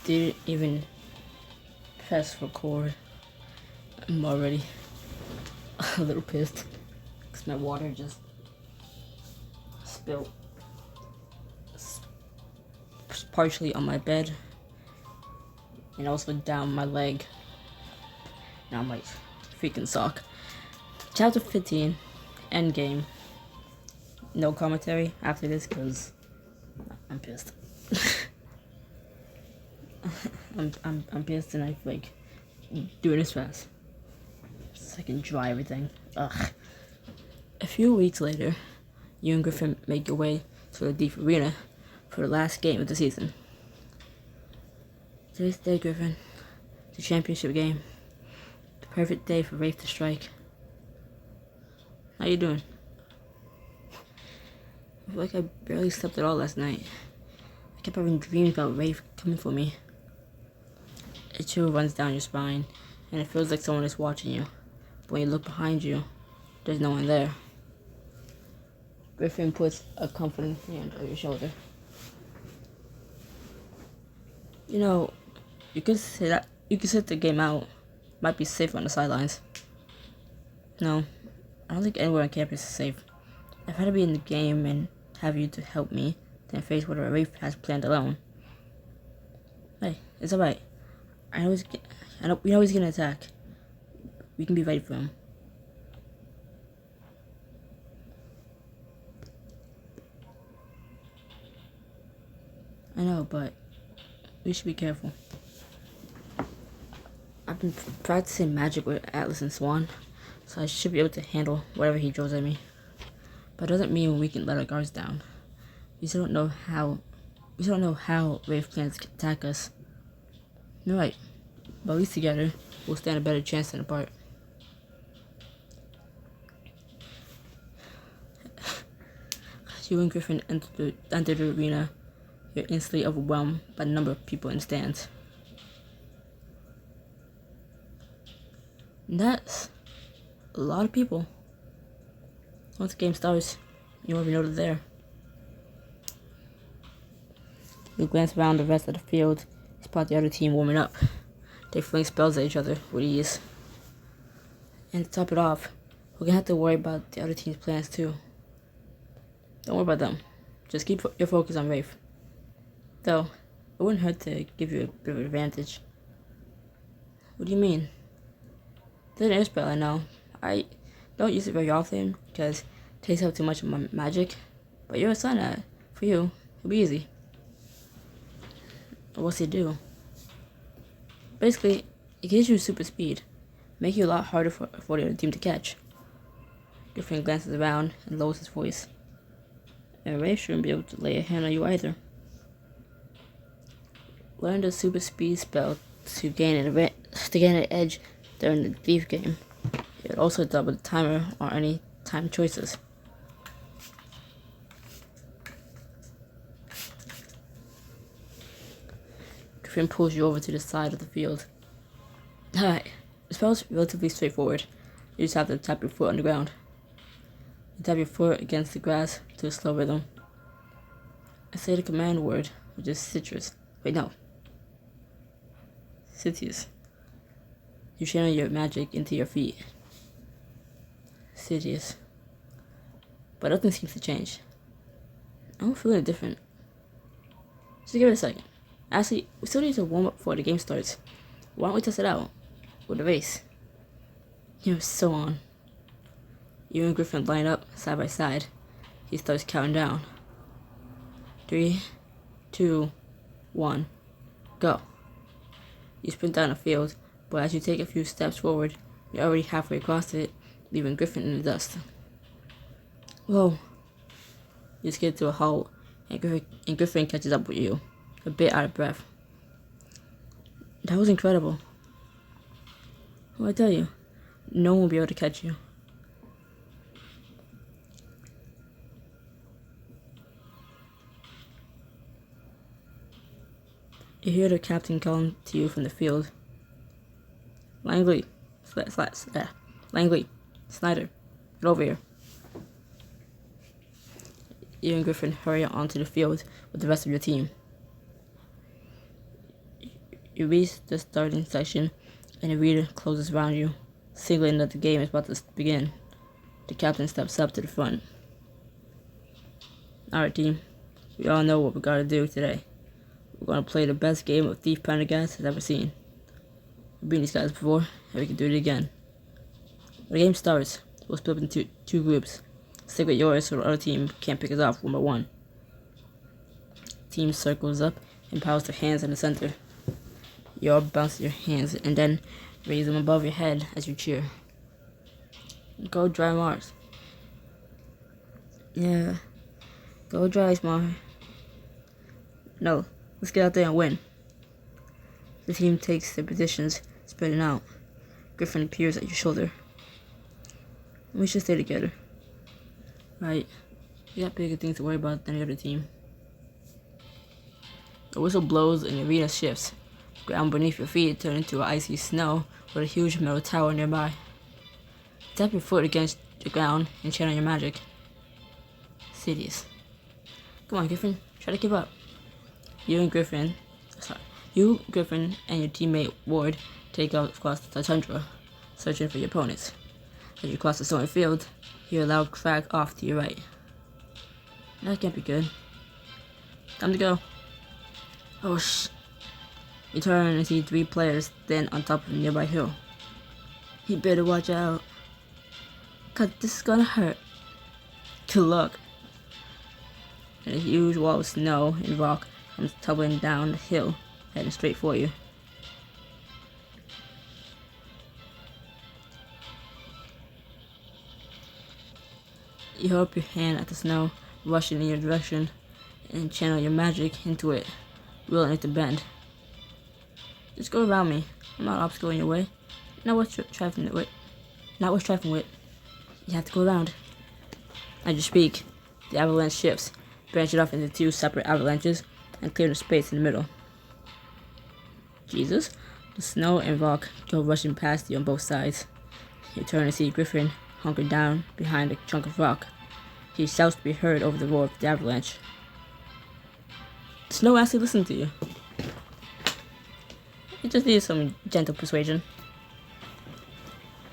didn't even press record. I'm already a little pissed because my water just spilled partially on my bed and also down my leg. Now I'm like freaking sock. Chapter 15, Endgame. No commentary after this because I'm pissed. I'm pissed and I like doing this fast so I can dry everything. Ugh. A few weeks later, you and Griffin make your way to the deep arena for the last game of the season. Today's the day, Griffin. The championship game. The perfect day for Rafe to strike. How you doing? I feel like I barely slept at all last night. I kept having dreams about Rafe coming for me. A chill runs down your spine, and it feels like someone is watching you. But when you look behind you, there's no one there. Griffin puts a comforting hand on your shoulder. You know, you could sit the game out. Might be safe on the sidelines. No, I don't think anywhere on campus is safe. I'd rather be in the game and have you to help me than face whatever Rafe has planned alone. Hey, it's alright. We know he's gonna attack. We can be ready for him. I know, but we should be careful. I've been practicing magic with Atlas and Swan, so I should be able to handle whatever he throws at me. But it doesn't mean we can let our guards down. We still don't know how Rafe plans to attack us. You're right, but at least together, we'll stand a better chance than apart. You and Griffin enter the arena. You're instantly overwhelmed by the number of people in the stands. And that's a lot of people. Once the game starts, you already know they're there. You glance around the rest of the field, spot the other team warming up. They fling spells at each other with ease. And to top it off, we're gonna have to worry about the other team's plans too. Don't worry about them. Just keep your focus on Rafe. Though, it wouldn't hurt to give you a bit of an advantage. What do you mean? There's an air spell, I know. I don't use it very often because it takes up too much of my magic. But you're a son at it. For you, it'll be easy. What's it do? Basically, it gives you super speed, make you a lot harder for the other team to catch. Griffin glances around and lowers his voice. And Rafe shouldn't be able to lay a hand on you either. Learn the super speed spell to gain an edge during the thief game. It would also double the timer on any time choices. Griffin pulls you over to the side of the field. Alright, the spell's relatively straightforward. You just have to tap your foot on the ground. You tap your foot against the grass to a slow rhythm. I say the command word, which is citrus. Wait, no. Citius. You channel your magic into your feet. Citius. But nothing seems to change. I'm feeling different. Just give it a second. Actually, we still need to warm up before the game starts. Why don't we test it out? With a race. You're so on. You and Griffin line up side by side. He starts counting down. 3, 2, 1, go. You sprint down the field, but as you take a few steps forward, you're already halfway across it, leaving Griffin in the dust. Whoa. You skid to a halt, and Griffin catches up with you, a bit out of breath. That was incredible. Well, I tell you, no one will be able to catch you. You hear the captain calling to you from the field. Langley, Langley, Snyder, get over here. You and Griffin hurry onto the field with the rest of your team. You reach the starting section, and the reader closes around you, signaling that the game is about to begin. The captain steps up to the front. Alright, team. We all know what we gotta do today. We're gonna play the best game of Thief Prendergast has ever seen. We've beaten these guys before, and we can do it again. When the game starts, we'll split up into two groups. Stick with yours so the other team can't pick us off one by one. Team circles up and powers their hands in the center. You all bounce your hands and then raise them above your head as you cheer. Go Dry Mars. Yeah. Go Dry Mars. No, let's get out there and win. The team takes their positions, spreading out. Griffin appears at your shoulder. We should stay together. Right. We got bigger things to worry about than the other team. The whistle blows and the arena shifts. The ground beneath your feet turns into icy snow with a huge metal tower nearby. Tap your foot against the ground and channel your magic. Sidious. Come on, Griffin. Try to keep up. You, Griffin, and your teammate Ward take out across the tundra, searching for your opponents. As you cross the stony field, you hear a loud crack off to your right. That can't be good. Time to go. Oh, shh. You turn and see 3 players stand on top of a nearby hill. You better watch out. 'Cause this is gonna hurt. Good luck. And a huge wall of snow and rock comes tumbling down the hill, heading straight for you. You hold up your hand at the snow, rushing in your direction, and channel your magic into it, willing it to bend. Just go around me. I'm not an obstacle in your way. Not worth trifling with. You have to go around. As you speak, the avalanche shifts, branching off into 2 separate avalanches, and clearing the space in the middle. Jesus, the snow and rock go rushing past you on both sides. You turn to see Griffin hunkered down behind a chunk of rock. He shouts to be heard over the roar of the avalanche. The snow actually listened to you. You just need some gentle persuasion.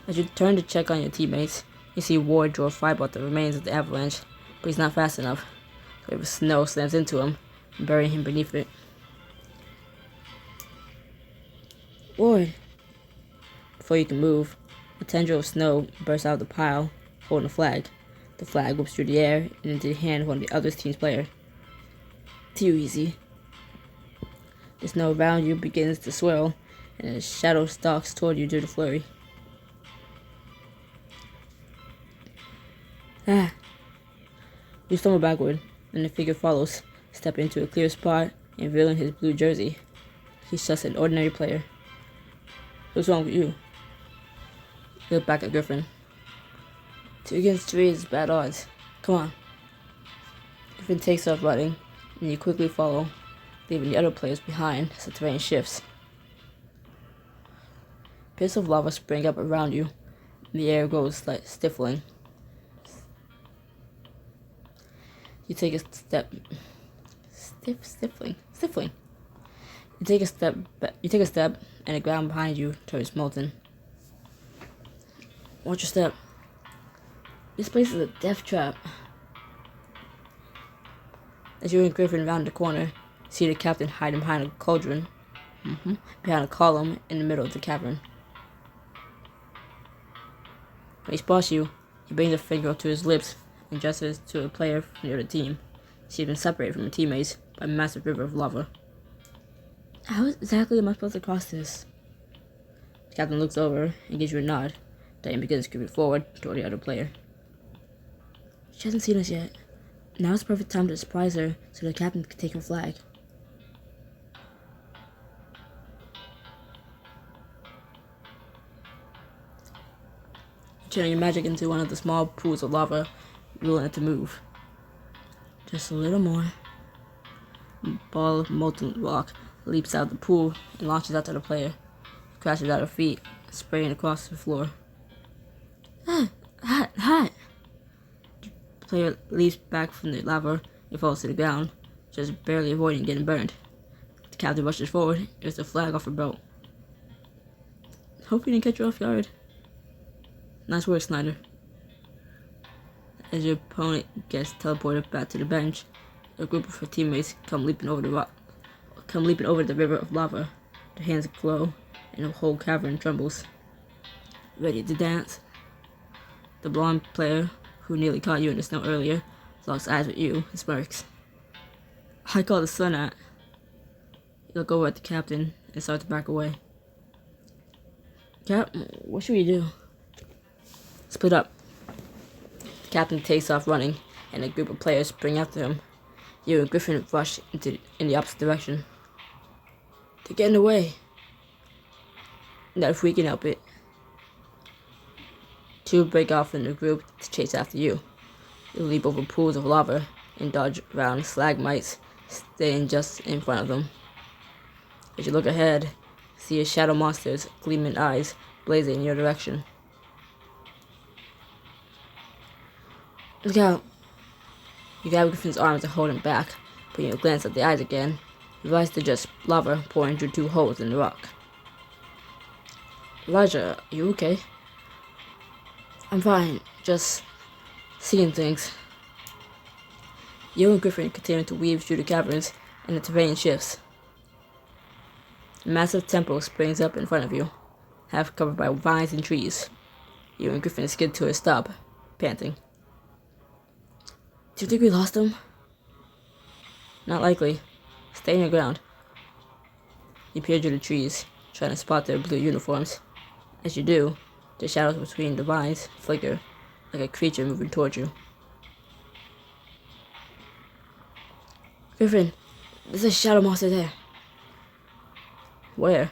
As you turn to check on your teammates, you see Ward draw a fireball at the remains of the avalanche, but he's not fast enough. A wave of snow slams into him, burying him beneath it. Ward! Before you can move, a tendril of snow bursts out of the pile, holding a flag. The flag whips through the air and into the hand of one of the other team's players. Too easy. The snow around you begins to swirl, and a shadow stalks toward you through the flurry. Ah! You stumble backward, and the figure follows, stepping into a clear spot and revealing his blue jersey. He's just an ordinary player. What's wrong with you? You look back at Griffin. 2 against 3 is bad odds. Come on. Griffin takes off running, and you quickly follow, leaving the other players behind as the terrain shifts. Pits of lava spring up around you, and the air goes like stifling. You take a step. Stifling. You take a step, and the ground behind you turns molten. Watch your step. This place is a death trap. As you and Griffin round the corner, see the captain hiding behind a cauldron, behind a column in the middle of the cavern. When he spots you, he brings a finger up to his lips and gestures to a player from the other team. She's been separated from her teammates by a massive river of lava. How exactly am I supposed to cross this? The captain looks over and gives you a nod, then begins creeping forward toward the other player. She hasn't seen us yet. Now's the perfect time to surprise her so the captain can take her flag. Channel your magic into one of the small pools of lava, willing it to move. Just a little more. A ball of molten rock leaps out of the pool and launches out to the player. It crashes at her feet, spraying across the floor. Hot! The player leaps back from the lava and falls to the ground, just barely avoiding getting burned. The The captain rushes forward. There's a flag off her belt. Hope he didn't catch you off guard. Nice work, Snyder. As your opponent gets teleported back to the bench, a group of her teammates come leaping over the river of lava. Their hands glow, and the whole cavern trembles. Ready to dance? The blonde player, who nearly caught you in the snow earlier, locks eyes with you and smirks. I call the sun at. You look over at the captain and start to back away. Cap, what should we do? Split up. The captain takes off running, and a group of players spring after him. You and Griffin rush in the opposite direction. They're getting away. Not if we can help it. Two break off in the group to chase after you. You leap over pools of lava and dodge around stalagmites, staying just in front of them. As you look ahead, see a shadow monster's gleaming eyes blazing in your direction. Look out! You grab Griffin's arms to hold him back, but when you glance at the eyes again, you realize they're just lava pouring through two holes in the rock. Elijah, are you okay? I'm fine, just seeing things. You and Griffin continue to weave through the caverns, and the terrain shifts. A massive temple springs up in front of you, half covered by vines and trees. You and Griffin skid to a stop, panting. Do you think we lost them? Not likely. Stay on your ground. You peer through the trees, trying to spot their blue uniforms. As you do, the shadows between the vines flicker like a creature moving towards you. Griffin, there's a shadow monster there. Where?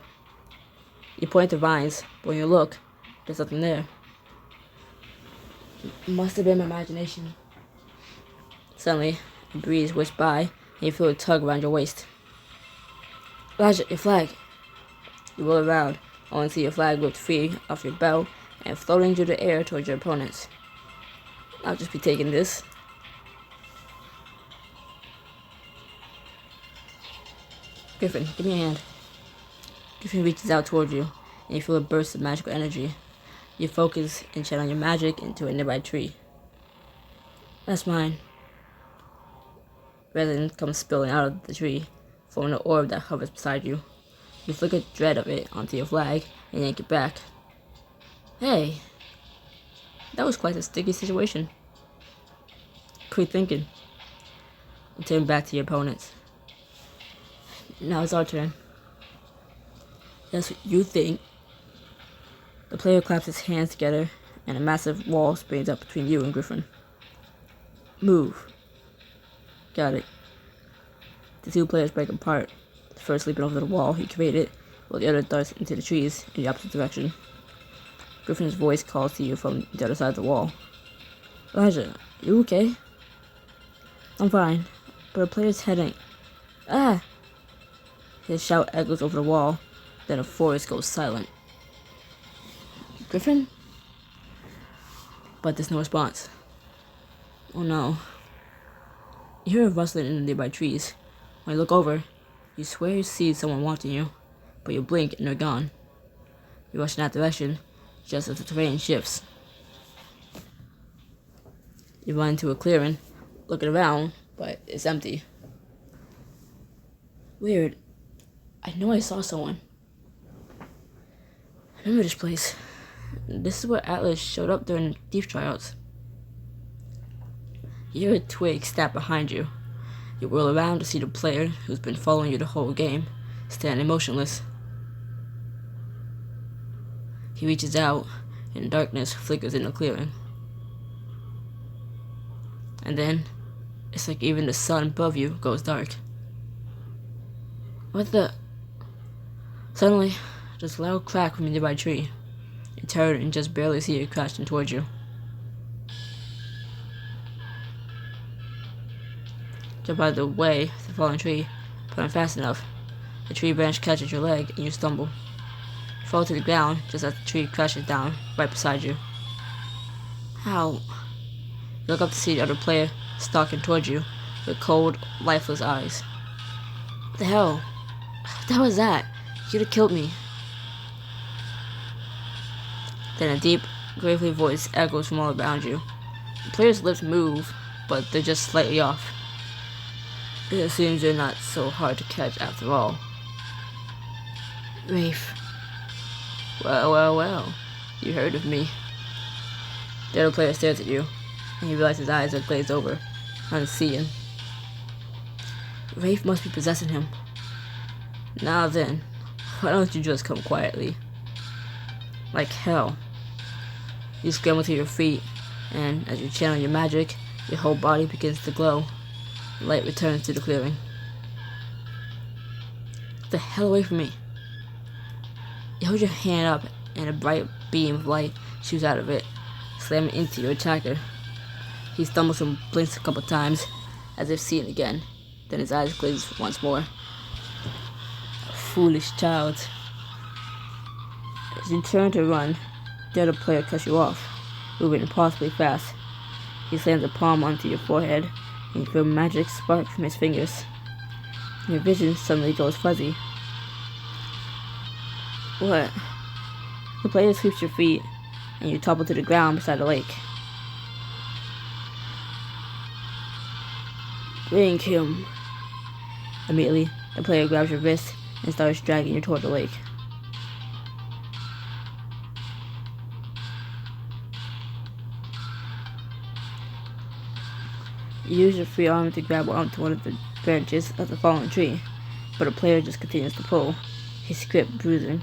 You point at the vines, but when you look, there's nothing there. It must have been my imagination. Suddenly, a breeze whisks by, and you feel a tug around your waist. Elijah, your flag! You roll around, only to see your flag whipped free off your belt and floating through the air towards your opponents. I'll just be taking this. Griffin, give me a hand. Griffin reaches out towards you, and you feel a burst of magical energy. You focus and channel your magic into a nearby tree. That's mine. Resin comes spilling out of the tree, forming an orb that hovers beside you. You flick a thread of it onto your flag and yank it back. Hey, that was quite a sticky situation. Quick thinking. You turn back to your opponents. Now it's our turn. That's what you think. The player claps his hands together, and a massive wall springs up between you and Griffin. Move. Got it. The two players break apart, the first leaping over the wall he created, while the other darts into the trees in the opposite direction. Griffin's voice calls to you from the other side of the wall. Elijah, you okay? I'm fine, but a player's heading. Ah! His shout echoes over the wall, then the forest goes silent. Griffin? But there's no response. Oh no. You hear a rustling in the nearby trees. When you look over, you swear you see someone watching you, but you blink and they're gone. You rush in that direction, just as the terrain shifts. You run into a clearing, looking around, but it's empty. Weird. I know I saw someone. I remember this place. This is where Atlas showed up during Thief tryouts. You hear a twig snap behind you. You whirl around to see the player, who's been following you the whole game, standing motionless. He reaches out, and darkness flickers in the clearing. And then, it's like even the sun above you goes dark. What the? Suddenly, there's a loud crack from a nearby tree. You turn and just barely see it crashing towards you. Jump out of the way of the fallen tree, but not fast enough. The tree branch catches your leg and you stumble. You fall to the ground just as the tree crashes down right beside you. Ow. You look up to see the other player stalking towards you with cold, lifeless eyes. What the hell? What the hell was that? You'd have killed me. Then a deep, gravely voice echoes from all around you. The player's lips move, but they're just slightly off. It seems you're not so hard to catch after all. Rafe. Well. You heard of me. The other player stares at you, and you realize his eyes are glazed over, unseeing. Rafe must be possessing him. Now then, why don't you just come quietly? Like hell. You scramble to your feet, and as you channel your magic, your whole body begins to glow. Light returns to the clearing. Get the hell away from me. You hold your hand up, and a bright beam of light shoots out of it, slamming into your attacker. He stumbles and blinks a couple times, as if seeing again. Then his eyes glaze once more. A foolish child. As you turn to run, the other player cuts you off, moving impossibly fast. He slams a palm onto your forehead, and you feel magic spark from his fingers. Your vision suddenly goes fuzzy. What? The player sweeps your feet, and you topple to the ground beside the lake. Bring him. Immediately, the player grabs your wrist and starts dragging you toward the lake. You use your free arm to grab onto one of the branches of the fallen tree, but the player just continues to pull, his grip bruising.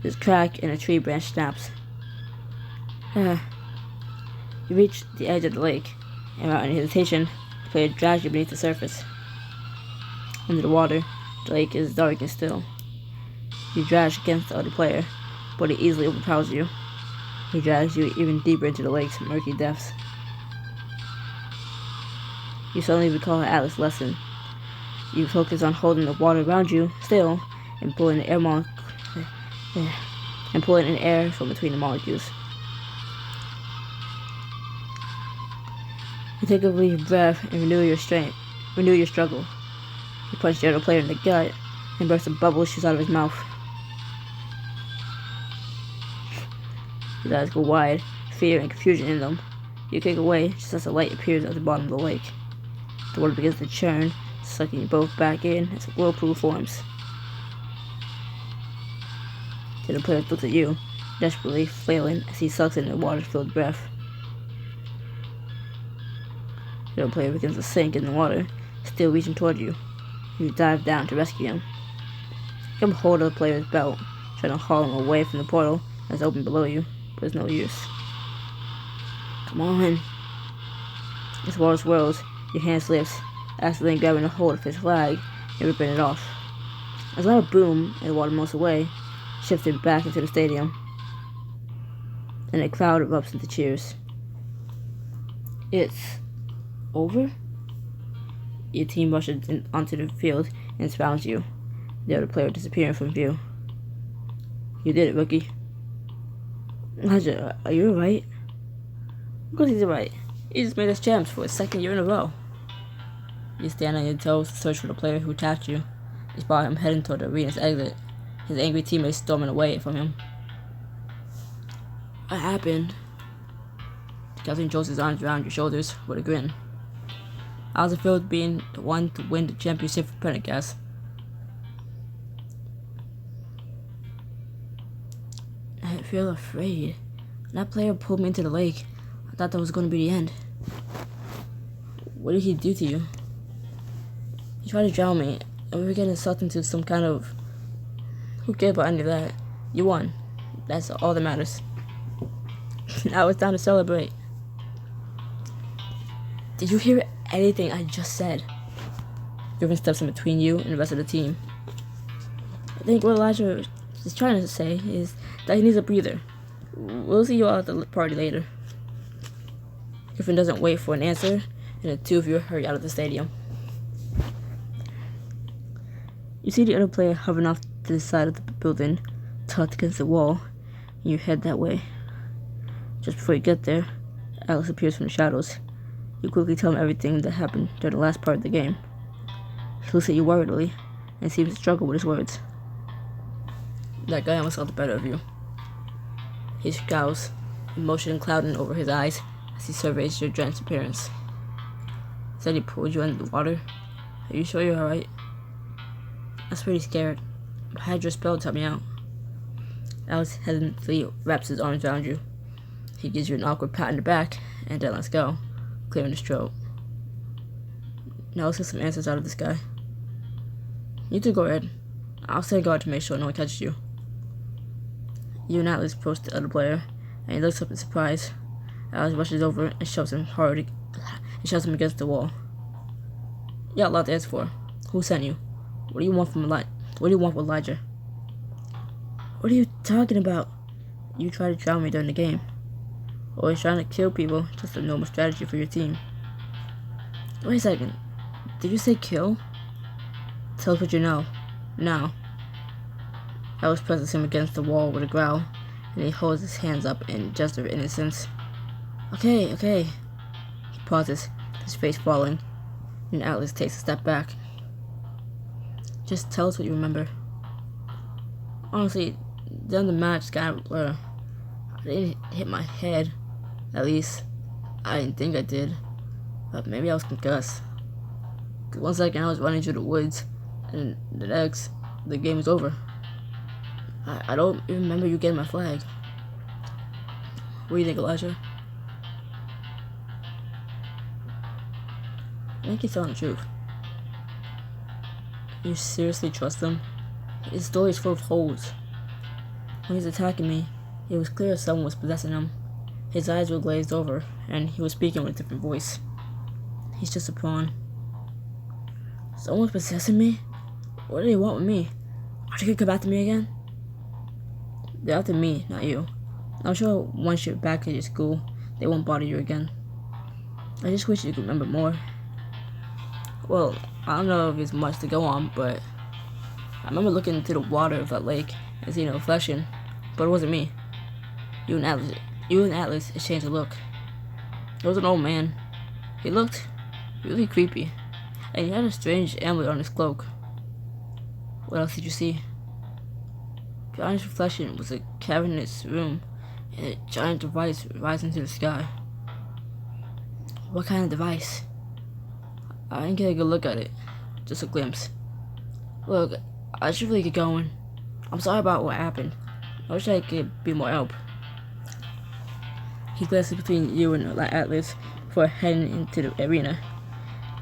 There's a crack and a tree branch snaps. You reach the edge of the lake, and without any hesitation, the player drags you beneath the surface. Under the water, the lake is dark and still. You dash against the other player, but he easily overpowers you. He drags you even deeper into the lake's murky depths. You suddenly recall Atlas' lesson. You focus on holding the water around you still and pulling the air from between the molecules. You take a deep breath and renew your struggle. You punch the other player in the gut, and bursts of bubbles shoots out of his mouth. His eyes go wide, fear and confusion in them. You kick away just as the light appears at the bottom of the lake. The water begins to churn, sucking you both back in as a whirlpool forms. The other player looks at you, desperately flailing as he sucks in the water-filled breath. The other player begins to sink in the water, still reaching toward you. You dive down to rescue him. You grab hold of the player's belt, trying to haul him away from the portal that's open below you, but it's no use. Come on. As the water swirls, your hand slips, accidentally grabbing a hold of his flag and ripping it off. There's a loud boom, and the water melts away, shifting back into the stadium. And a crowd erupts into cheers. It's over? Your team rushes onto the field and surrounds you, the other player disappearing from view. You did it, rookie. Elijah, are you alright? Of course he's alright. He just made us champs for a second year in a row. You stand on your toes to search for the player who attacked you. You spot him heading toward the arena's exit, his angry teammates storming away from him. What happened? The captain throws his arms around your shoulders with a grin. How's it feel being the one to win the championship for Prendergast? I feel afraid. That player pulled me into the lake. I thought that was going to be the end. What did he do to you? He tried to drown me, and we were getting sucked into some kind of... Who cares about any of that? You won. That's all that matters. Now it's time to celebrate. Did you hear anything I just said? Griffin steps in between you and the rest of the team. I think what Elijah is trying to say is that he needs a breather. We'll see you all at the party later. Griffin doesn't wait for an answer, and the two of you hurry out of the stadium. You see the other player hovering off to the side of the building, tucked against the wall, and you head that way. Just before you get there, Alex appears from the shadows. You quickly tell him everything that happened during the last part of the game. He looks at you worriedly, and seems to struggle with his words. That guy almost got the better of you. He scowls, emotion clouding over his eyes as he surveys your drenched appearance. Said he pulled you under the water. Are you sure you're alright? I was pretty scared. I had your spell to help me out. Alex hesitantly wraps his arms around you. He gives you an awkward pat on the back, and then lets go, clearing his throat. Now let's get some answers out of this guy. You two go ahead. I'll stay guard to make sure no one catches you. You and Atlas approach the other player, and he looks up in surprise. Alex rushes over and shoves him against the wall. You got a lot to answer for. Who sent you? What do you want from What do you want with Elijah? What are you talking about? You tried to drown me during the game. Always trying to kill people, just a normal strategy for your team. Wait a second. Did you say kill? Tell us what you know. Now. Alex presses him against the wall with a growl, and he holds his hands up in a gesture of innocence. Okay. He pauses, his face falling, and Alex takes a step back. Just tell us what you remember. Honestly, during the match got a blur. I didn't hit my head. At least, I didn't think I did. But maybe I was concussed. 'Cause 1 second I was running through the woods, and the next, the game was over. I don't even remember you getting my flag. What do you think, Elijah? I think he's telling the truth. You seriously trust him? His story is full of holes. When he was attacking me, it was clear someone was possessing him. His eyes were glazed over, and he was speaking with a different voice. He's just a pawn. Someone's possessing me? What do they want with me? Are they gonna come after me again? They're after me, not you. I'm sure once you're back at your school, they won't bother you again. I just wish you could remember more. Well, I don't know if there's much to go on, but I remember looking into the water of that lake and seeing a reflection, but it wasn't me. You and Atlas exchanged a look. It was an old man. He looked really creepy, and he had a strange amulet on his cloak. What else did you see? Behind his reflection was a cavernous room, and a giant device rising to the sky. What kind of device? I didn't get a good look at it, just a glimpse. Look, I should really get going. I'm sorry about what happened. I wish I could be more help. He glances between you and Atlas before heading into the arena.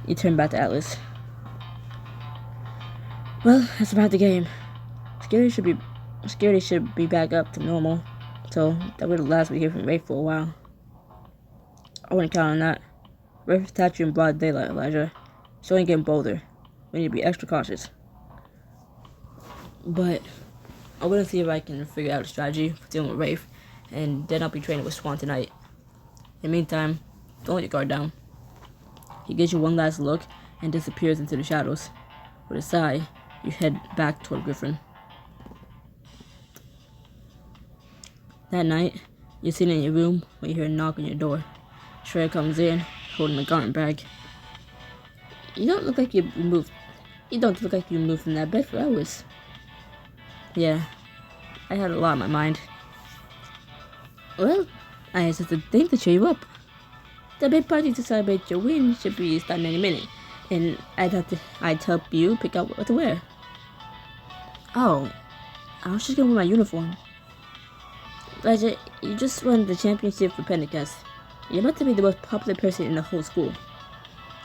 You turn back to Atlas. Well, that's about the game. Security should be back up to normal, so that would last we hear from Rafe for a while. I wouldn't count on that. Rafe attacked you in broad daylight, Elijah. So ain't getting bolder. We need to be extra cautious. But I'm gonna see if I can figure out a strategy for dealing with Rafe, and then I'll be training with Swan tonight. In the meantime, don't let your guard down. He gives you one last look and disappears into the shadows. With a sigh, you head back toward Griffin. That night, you're sitting in your room when you hear a knock on your door. Shreya comes in, holding a garment bag. You don't look like you moved from that bed for hours. Yeah, I had a lot on my mind. Well, I had just a thing to cheer you up. The big party to celebrate your win should be starting any minute, and I'd help you pick out what to wear. Oh, I was just gonna wear my uniform. Elijah, you just won the championship for Pentacast. You're about to be the most popular person in the whole school.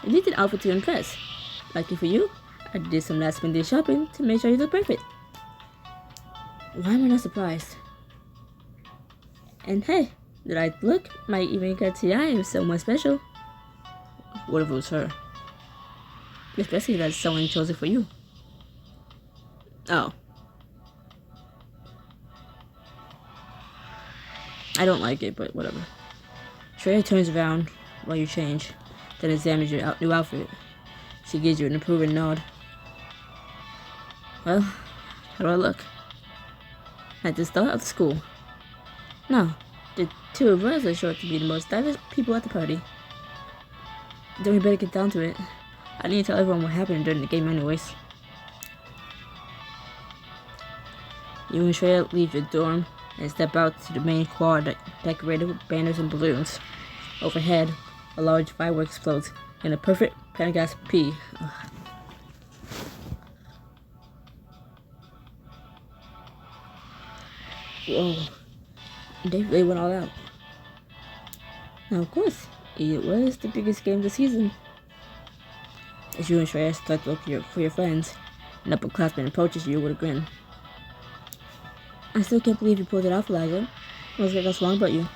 You need an outfit to impress. Lucky for you, I did some last minute shopping to make sure you look perfect. Why am I not surprised? And hey, did I look? My even got to I am someone special. What if it was her? Especially that someone chose it for you. Oh. I don't like it, but whatever. Shreya turns around while you change, then examines your new outfit. She gives you an approving nod. Well, how do I look? At the start of the school. No, the two of us are sure to be the most stylish people at the party. Then we better get down to it. I need to tell everyone what happened during the game anyways. You and Shreya leave your dorm and step out to the main quad decorated with banners and balloons. Overhead, a large firework explodes in a perfect Pendergast P. Ugh. Whoa. They really went all out. Now, of course, it was the biggest game of the season. As you and Shreya start to look for your friends, an upperclassman approaches you with a grin. I still can't believe you pulled it off, Elijah. What's wrong about you?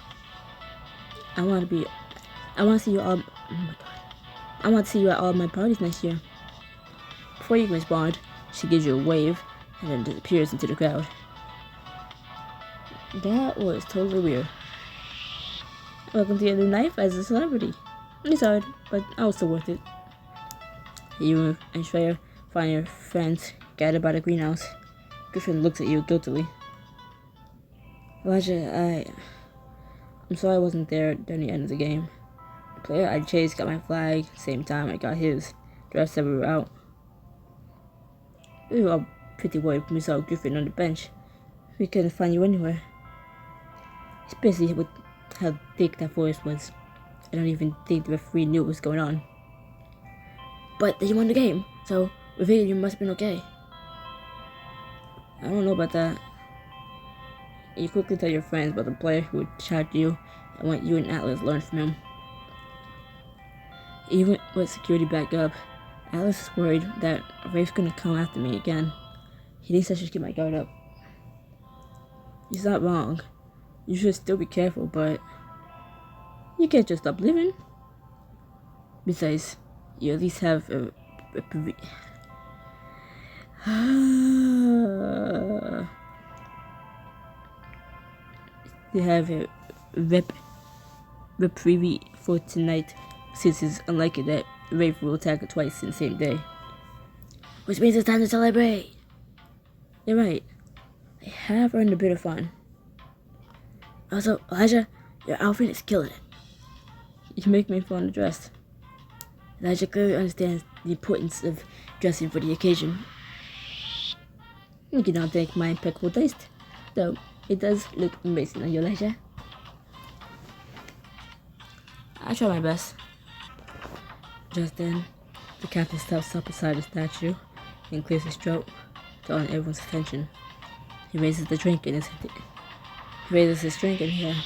I want to see you all. Oh my god. I want to see you at all my parties next year. Before you can respond, she gives you a wave and then disappears into the crowd. That was totally weird. Welcome to your new life as a celebrity. It's hard, but also worth it. You and Shreya find your friends gathered by the greenhouse. Griffin looks at you guiltily. Elijah, I'm sorry I wasn't there during the end of the game. The player I chased got my flag, same time I got his. The rest said we were out. We were all pretty worried when we saw Griffin on the bench. We couldn't find you anywhere. Especially with how thick that forest was. I don't even think the referee knew what was going on. But you won the game, so we figured you must have been okay. I don't know about that. You quickly tell your friends about the player who shot you and what you and Atlas learned from him. Even with security back up, Atlas is worried that Rafe's gonna come after me again. He thinks I should keep my guard up. He's not wrong. You should still be careful, but you can't just stop living. Besides, you at least have you have a reprieve for tonight, since it's unlikely that Rafe will attack her twice in the same day. Which means it's time to celebrate. You're right. I have earned a bit of fun. Also, Elijah, your outfit is killing it. You make me feel underdressed. Elijah clearly understands the importance of dressing for the occasion. You cannot take my impeccable taste, though it does look amazing on you, Elijah. I try my best. Just then, the captain steps up beside the statue and clears his throat, drawing everyone's attention. He raises his drink in here.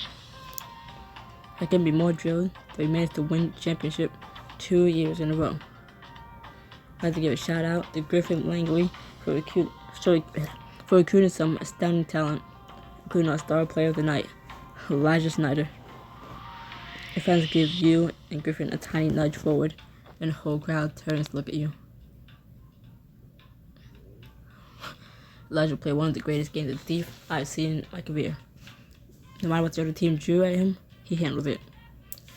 I can be more drilled that we managed to win the championship 2 years in a row. I'd like to give a shout out to Griffin Langley for recruiting some astounding talent, including our star player of the night, Elijah Snyder. Your fans give you and Griffin a tiny nudge forward, and the whole crowd turns to look at you. Elijah played one of the greatest games of Thief I've seen in my career. No matter what the other team drew at him, he handled it.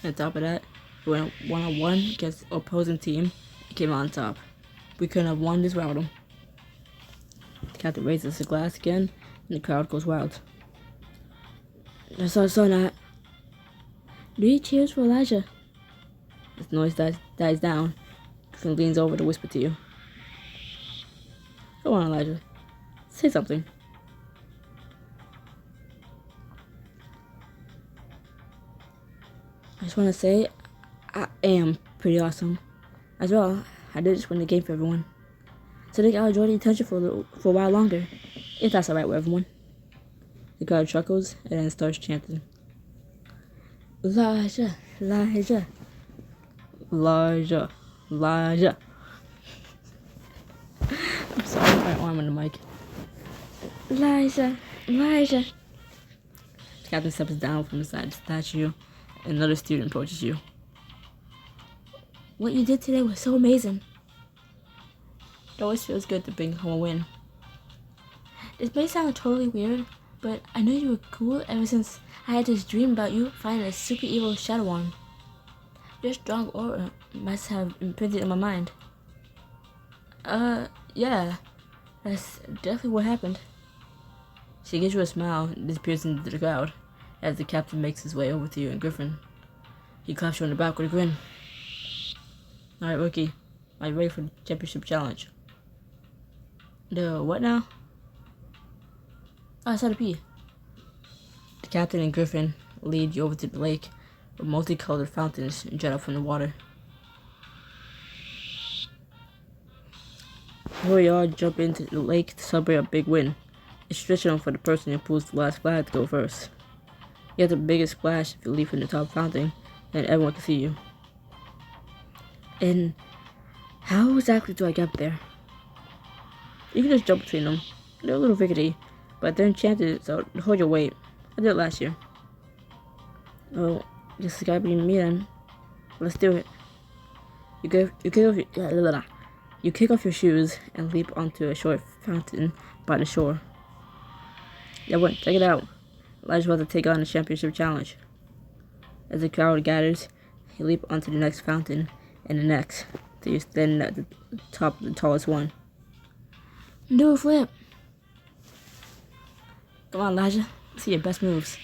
And on top of that, he went one-on-one against the opposing team and came out on top. We couldn't have won this without him. The captain raises the glass again, and the crowd goes wild. So not. 3 cheers for Elijah. As the noise dies down, Griffin leans over to whisper to you. Go on, Elijah. Say something. I just want to say, I am pretty awesome. As well, I did just win the game for everyone. So I think I'll enjoy the attention for a while longer, if that's alright with everyone. The crowd chuckles and then starts chanting. Elijah, Elijah, Elijah, Elijah. I'm sorry, I have my arm on the mic. Elijah, Elijah. The captain steps down from beside the statue, and another student approaches you. What you did today was so amazing. It always feels good to bring home a win. This may sound totally weird, but I know you were cool ever since I had this dream about you finding a super evil shadow one. Your strong aura must have imprinted in my mind. Yeah. That's definitely what happened. She gives you a smile and disappears into the crowd as the captain makes his way over to you and Griffin. He claps you on the back with a grin. Alright, rookie. Are you ready for the championship challenge? The what now? Oh, I saw the pee. The captain and Griffin lead you over to the lake, where multicolored fountains jet up from the water. Here we all jump into the lake to celebrate a big win. It's traditional for the person who pulls the last flag to go first. You have the biggest splash if you leap from the top fountain, and everyone can see you. And how exactly do I get up there? You can just jump between them. They're a little rickety, but they're enchanted, so hold your weight. I did it last year. Oh, guess it's gotta be me then. Let's do it. You kick off your shoes and leap onto a short fountain by the shore. Yeah, wait, check it out. Elijah's about to take on the championship challenge. As the crowd gathers, you leap onto the next fountain and the next, till you stand at the top of the tallest one. Do a flip. Come on, Elijah. Let's see your best moves.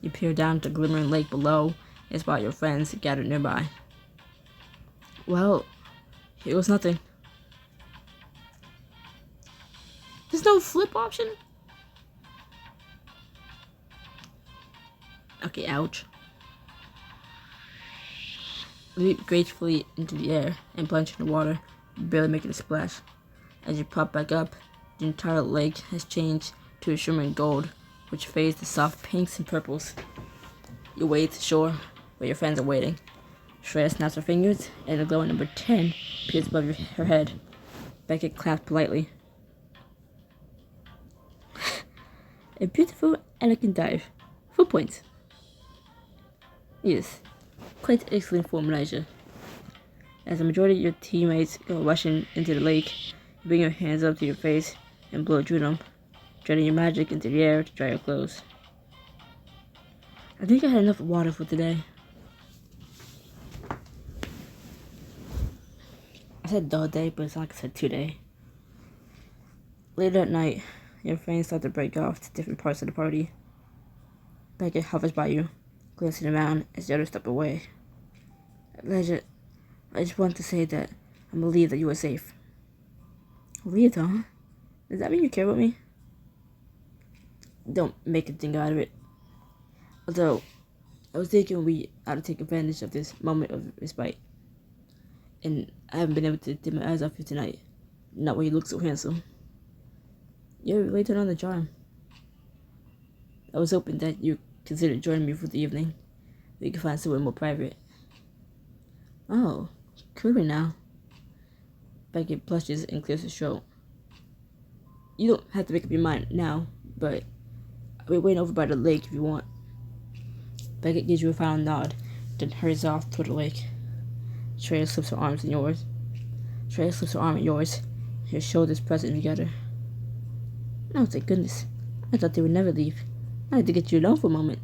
You peer down to the glimmering lake below and spot your friends gathered nearby. Well, here was nothing. There's no flip option? Okay, ouch. Leap gracefully into the air and plunge in the water, barely making a splash. As you pop back up, the entire lake has changed to a shimmering gold, which fades to soft pinks and purples. You wade to shore, where your friends are waiting. Shreya snaps her fingers, and the glowing number 10 appears above her head. Beckett claps politely. A beautiful, elegant dive. 4 points. Yes, quite excellent form, Elijah. As the majority of your teammates go rushing into the lake, you bring your hands up to your face and blow through them, jetting your magic into the air to dry your clothes. I think I had enough water for today. I said the day, but it's not like I said today. Later at night, your friends start to break off to different parts of the party. Beckett hovers by you, glancing around as the others step away. Elijah, I just want to say that I'm relieved that you were safe. Relieved, huh? Does that mean you care about me? Don't make a thing out of it. Although, I was thinking we ought to take advantage of this moment of respite. And I haven't been able to take my eyes off you tonight. Not when you look so handsome. You really turned on the charm. I was hoping that you considered joining me for the evening. We could find somewhere more private. Oh, clearly now. Beckett blushes and clears his throat. You don't have to make up your mind now, but I'll be waiting over by the lake if you want. Beckett gives you a final nod, then hurries off toward the lake. Shreya slips her arms in yours. Shreya slips her arm in yours, your shoulders pressing together. Oh, thank goodness. I thought they would never leave. I had to get you alone for a moment.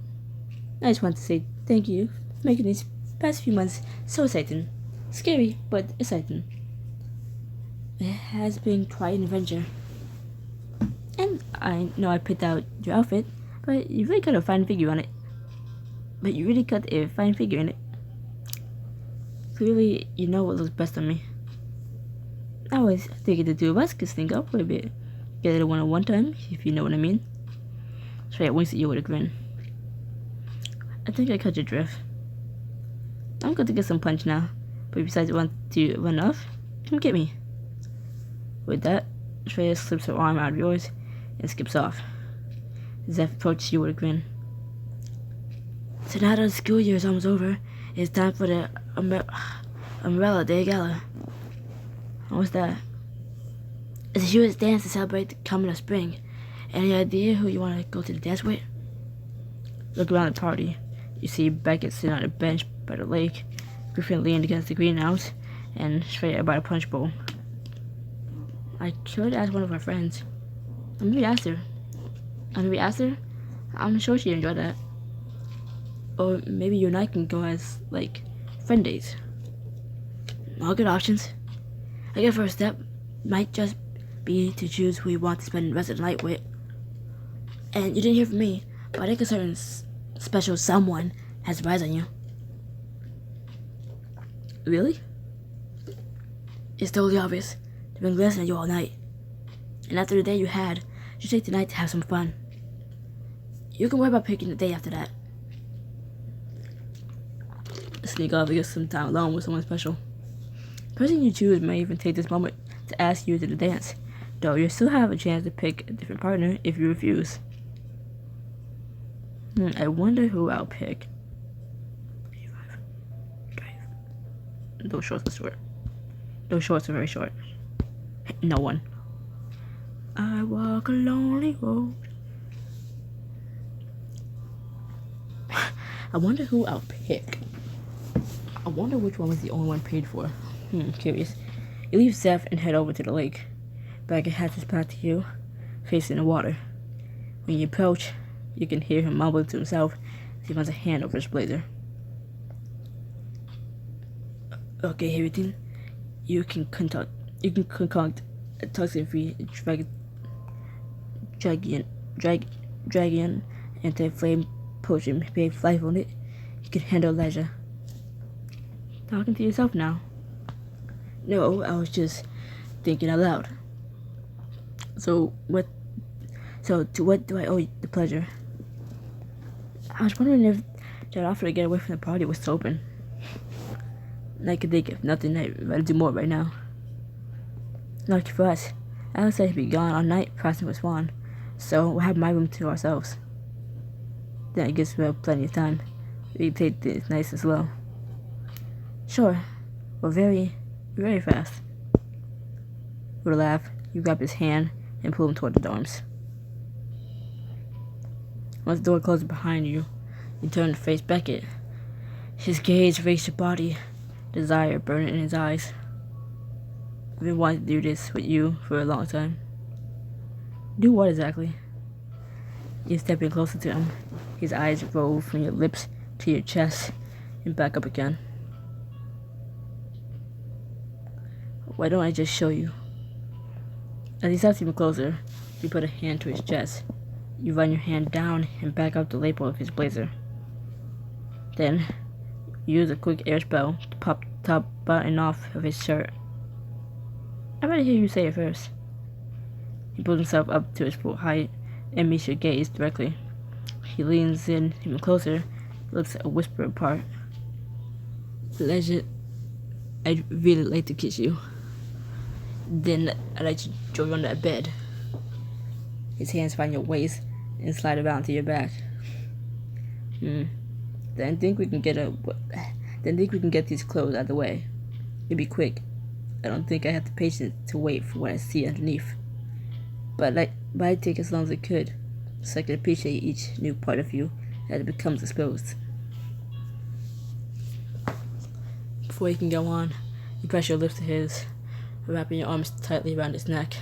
I just want to say thank you for making these past few months so exciting. Scary, but exciting. It has been quite an adventure. And I know I picked out your outfit, but you really got a fine figure on it. Clearly, you know what looks best on me. I was thinking the two of us could sync up for a bit. Get it a one-on-one time, if you know what I mean. Shreya winks at you with a grin. I think I cut your drift. I'm going to get some punch now, but besides want to run off, come get me. With that, Shreya slips her arm out of yours and skips off. Zeph approaches you with a grin. So now that the school year is almost over, it's time for the Umbrella Day Gala. What's that? It's a huge dance to celebrate the coming of spring. Any idea who you want to go to the dance with? Look around the party. You see Beckett sitting on a bench by the lake, Griffin leaned against the greenhouse, and Shreya by the punch bowl. I could ask one of our friends. Maybe ask her. I'm sure she'd enjoy that. Or maybe you and I can go as, friend days. All good options. I guess first step might just be to choose who you want to spend the rest of the night with. And you didn't hear from me, but I think a certain special someone has eyes on you. Really? It's totally obvious. They've been glancing at you all night. And after the day you had, you should take tonight to have some fun. You can worry about picking the day after that. Sneak off and get some time alone with someone special. The person you choose may even take this moment to ask you to the dance, though you still have a chance to pick a different partner if you refuse. I wonder who I'll pick. Those shorts are short. Those shorts are very short. No one. I walk a lonely road. I wonder who I'll pick. I wonder which one was the only one paid for. Curious. You leave Zeph and head over to the lake. Baggett has his back to you, facing the water. When you approach, you can hear him mumbling to himself as he runs a hand over his blazer. Okay, everything. You can concoct a toxin-free dragon anti-flame potion made life on it. You can handle Elijah. Talking to yourself now. No, I was just thinking out loud. To what do I owe the pleasure? I was wondering if that offer to get away from the party was open. I could think of nothing. I'd rather do more right now. Lucky for us, Alex said he'd be gone all night practicing with Swan, so we'll have my room to ourselves. Then I guess we'll have plenty of time. We can take this nice and slow. Sure, but very, very fast. With a laugh, you grab his hand and pull him toward the dorms. Once the door closes behind you, you turn to face Beckett. His gaze raced your body, desire burning in his eyes. I've been wanting to do this with you for a long time. Do what exactly? You step in closer to him. His eyes roll from your lips to your chest and back up again. Why don't I just show you? As he steps even closer, you put a hand to his chest. You run your hand down and back up the lapel of his blazer. Then, you use a quick air spell to pop the top button off of his shirt. I'd rather hear you say it first. He pulls himself up to his full height and meets your gaze directly. He leans in even closer, looks a whisper apart. Legend, I'd really like to kiss you. Then I'd like to throw you on that bed. His hands find your waist and slide around to your back. Then think we can get these clothes out of the way. It'd be quick. I don't think I have the patience to wait for what I see underneath. But I'd take as long as it could, so I could appreciate each new part of you as it becomes exposed. Before you can go on, you press your lips to his, wrapping your arms tightly around his neck.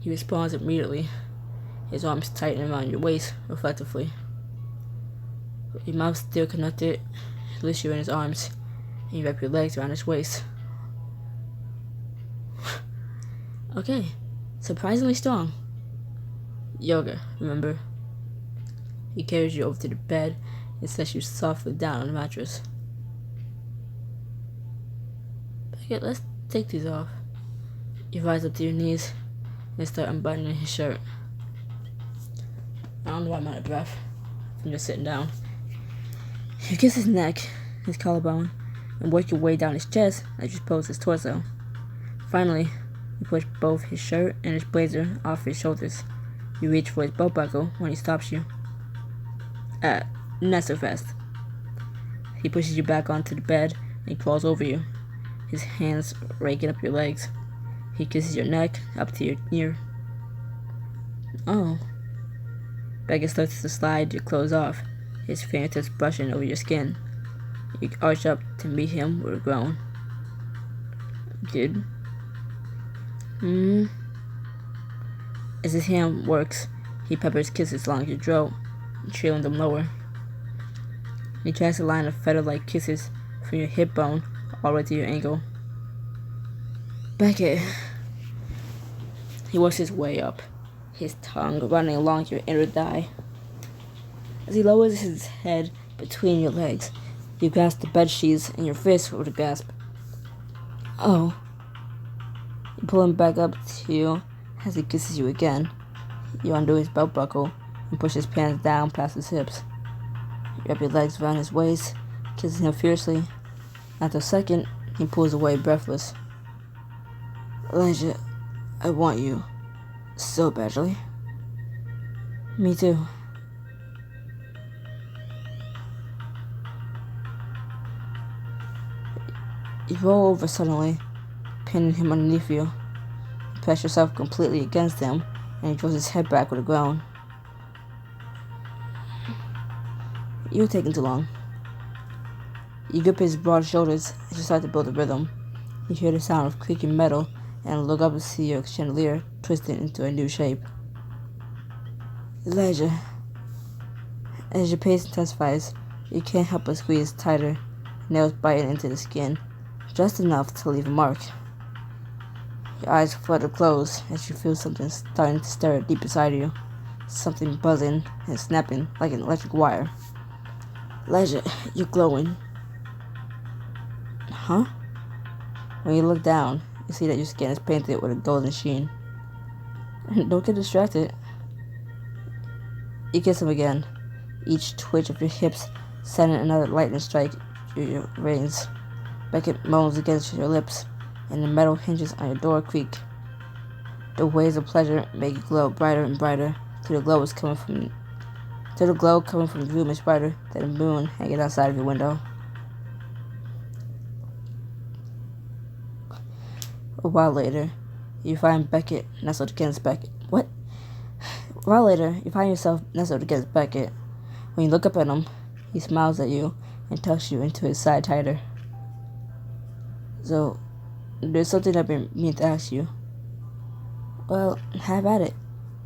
He responds immediately, his arms tighten around your waist reflectively. Your mouth still connected, he lifts you in his arms, and you wrap your legs around his waist. Okay, surprisingly strong. Yoga, remember? He carries you over to the bed and sets you softly down on the mattress. Okay, let's take these off. You rise up to your knees and start unbuttoning his shirt. I don't know why I'm out of breath from just sitting down. You kiss his neck, his collarbone, and work your way down his chest as you pose his torso. Finally, you push both his shirt and his blazer off his shoulders. You reach for his belt buckle when he stops you. Not so fast. He pushes you back onto the bed and crawls over you, his hands raking up your legs. He kisses your neck up to your ear. Oh. Beckett starts to slide your clothes off, his fingertips brushing over your skin. You arch up to meet him with a groan. Good. As his hand works, he peppers kisses along your throat, trailing them lower. He tries a line of feather-like kisses from your hip bone all the way to your ankle. Beckett. He works his way up, his tongue running along your inner thigh. As he lowers his head between your legs, you grasp the bed sheets in your fist with a gasp. Oh. You pull him back up to you as he kisses you again. You undo his belt buckle and push his pants down past his hips. You wrap your legs around his waist, kissing him fiercely. After a second, he pulls away, breathless. Elijah, I want you so badly. Me too. You roll over suddenly, pinning him underneath you. You press yourself completely against him, and he throws his head back with a groan. You're taking too long. You grip his broad shoulders as you start to build a rhythm. You hear the sound of creaking metal and look up to see your chandelier twisted into a new shape. Elijah. As your pace intensifies, you can't help but squeeze tighter, nails biting into the skin, just enough to leave a mark. Your eyes flutter closed as you feel something starting to stir deep inside you, something buzzing and snapping like an electric wire. Elijah, you're glowing. Huh? When you look down, you see that your skin is painted with a golden sheen. Don't get distracted. You kiss him again, each twitch of your hips sending another lightning strike through your veins. Beckett moans against your lips, and the metal hinges on your door creak. The waves of pleasure make you glow brighter and brighter, till the glow coming from the room is brighter than the moon hanging outside of your window. A while later, you find Beckett nestled against Beckett. What? A while later, you find yourself nestled against Beckett. When you look up at him, he smiles at you and tucks you into his side tighter. So, there's something I've been meaning to ask you. Well, have at it.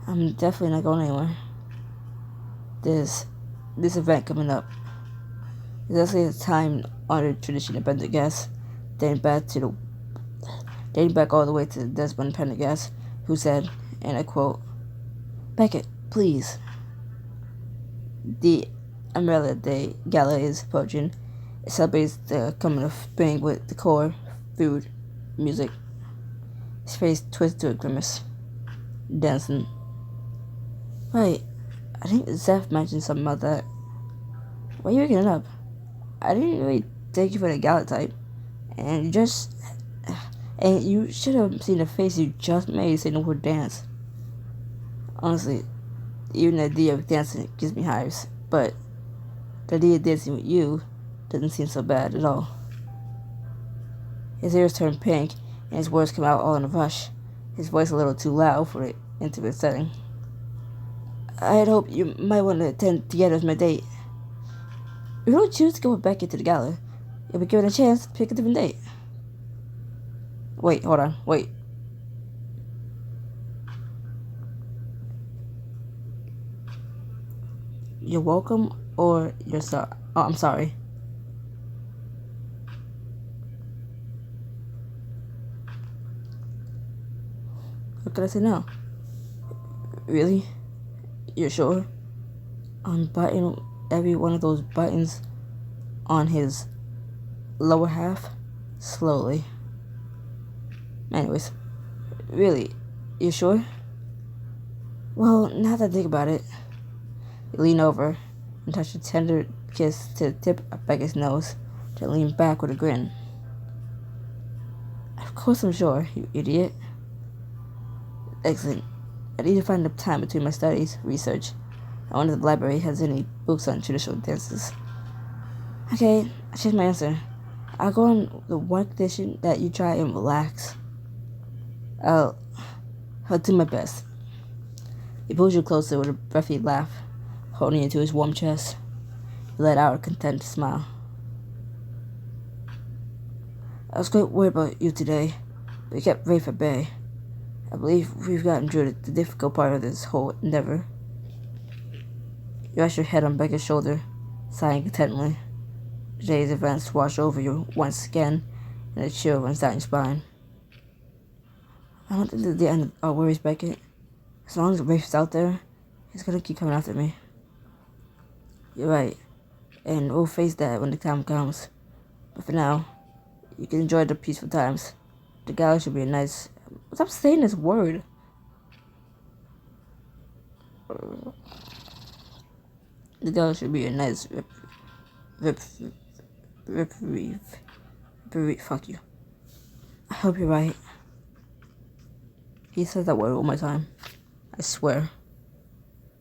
I'm definitely not going anywhere. There's this event coming up. It's actually a time-honored tradition of Pendergast, dating back all the way to Desmond Pendergast, who said, and I quote, Beckett, please. The Amelia Day Gala is approaching. It celebrates the coming of spring with decor, food, music. His face twisted to a grimace. Dancing. Right. I think Zeph mentioned something about that. Why are you waking up? I didn't really take you for the gala type. And you should have seen the face you just made saying the word dance. Honestly, even the idea of dancing gives me hives, but the idea of dancing with you doesn't seem so bad at all. His ears turn pink, and his words come out all in a rush, his voice a little too loud for the intimate setting. I had hoped you might want to attend together as my date. If you don't choose to go with Becky to the gala, you'll be given a chance to pick a different date. Wait, hold on, wait. You're welcome, or you're sorry. Oh, I'm sorry. What could I say now? Really? You're sure? Unbutton every one of those buttons on his lower half slowly. Anyways, really, you sure? Well, now that I think about it, you lean over and touch a tender kiss to the tip of Becca's nose, to lean back with a grin. Of course I'm sure, you idiot. Excellent. I need to find the time between my studies, research. I wonder if the library has any books on traditional dances. Okay, I changed my answer. I'll go on the one condition that you try and relax. I'll do my best. He pulls you closer with a breathy laugh, holding you to his warm chest. He let out a content smile. I was quite worried about you today, but you kept Rafe at bay. I believe we've gotten through the difficult part of this whole endeavor. You rest your head on Becca's shoulder, sighing contentedly. Today's events wash over you once again, and a chill runs down your spine. I don't think this is the end of our worries, Beckett. As long as Rafe's out there, he's gonna keep coming after me. You're right, and we'll face that when the time comes. But for now, you can enjoy the peaceful times. The gala should be a nice... Stop saying this word. That should be a nice reprieve. Fuck you. I hope you're right. He says that word one more time. I swear.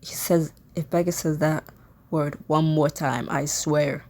He says, if Becca says that word one more time, I swear.